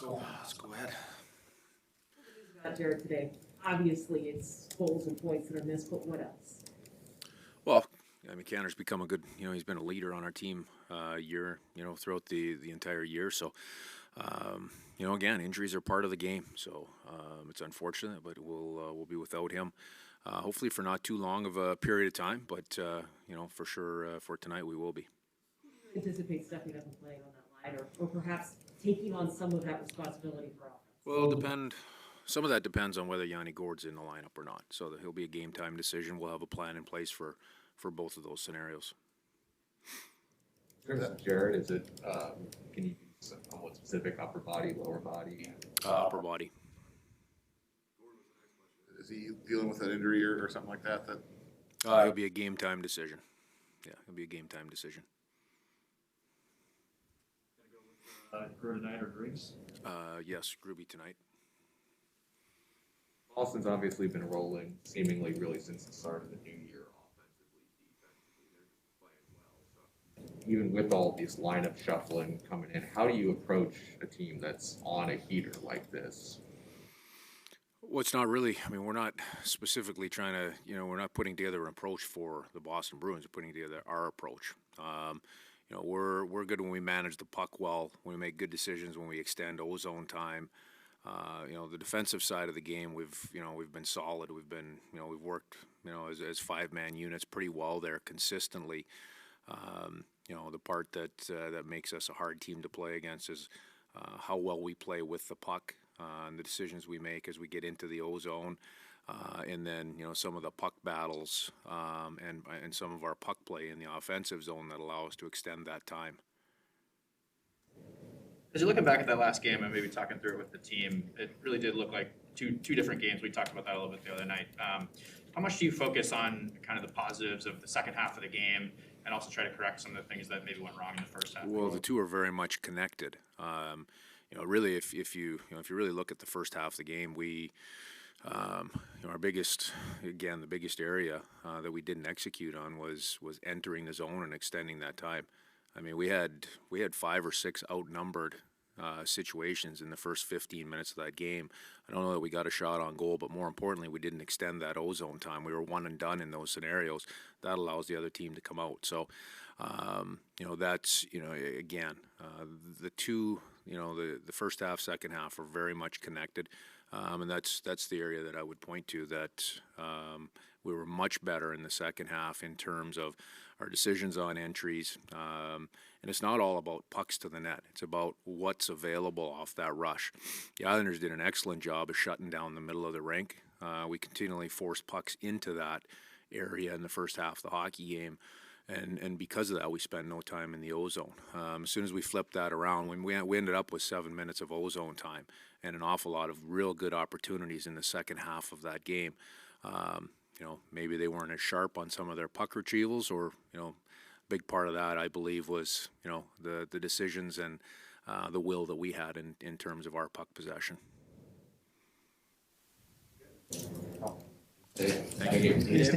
Let's go ahead. About Jared today. Obviously, it's goals and points that are missed, but what else? Well, I mean, Canner's become a good, he's been a leader on our team throughout the entire year. So, again, injuries are part of the game. So it's unfortunate, but we'll be without him. Hopefully for not too long of a period of time, but, for sure for tonight we will be. Anticipate stepping up and playing on that line, or perhaps taking on some of that responsibility for offense? Well, some of that depends on whether Yanni Gord's in the lineup or not. So he'll be a game time decision. We'll have a plan in place for both of those scenarios. In terms of Jared, is it, can you be somewhat specific, upper body, lower body? Upper body. Is he dealing with an injury or something like that? It'll be a game time decision. Yeah, it'll be a game time decision. Grow tonight or drinks? Yes, Gruby tonight. Boston's obviously been rolling seemingly really since the start of the new year, offensively, defensively. They're just playing well. So even with all these lineup shuffling coming in, how do you approach a team that's on a heater like this? Well, it's not really. I mean, we're not specifically trying to, we're not putting together an approach for the Boston Bruins. We're putting together our approach. We're good when we manage the puck well, when we make good decisions, when we extend ozone time. The defensive side of the game, we've been solid. We've worked, as five-man units pretty well there consistently. The part that makes us a hard team to play against is how well we play with the puck and the decisions we make as we get into the ozone. And then, some of the puck battles and some of our puck play in the offensive zone that allow us to extend that time. As you're looking back at that last game and maybe talking through it with the team, it really did look like two different games. We talked about that a little bit the other night. How much do you focus on kind of the positives of the second half of the game and also try to correct some of the things that maybe went wrong in the first half? Well, the two are very much connected. Really, if you really look at the first half of the game, the biggest area that we didn't execute on was entering the zone and extending that time. I mean, we had 5 or 6 outnumbered situations in the first 15 minutes of that game. I don't know that we got a shot on goal, but more importantly, we didn't extend that ozone time. We were one and done in those scenarios. That allows the other team to come out. So, that's again, the two, the first half, second half are very much connected. And that's the area that I would point to that we were much better in the second half in terms of our decisions on entries. And it's not all about pucks to the net. It's about what's available off that rush. The Islanders did an excellent job of shutting down the middle of the rink. We continually forced pucks into that area in the first half of the hockey game. And because of that, we spent no time in the ozone. As soon as we flipped that around, when we ended up with 7 minutes of ozone time and an awful lot of real good opportunities in the second half of that game. Maybe they weren't as sharp on some of their puck retrievals, or big part of that, I believe, was the decisions and the will that we had in terms of our puck possession. Thank you.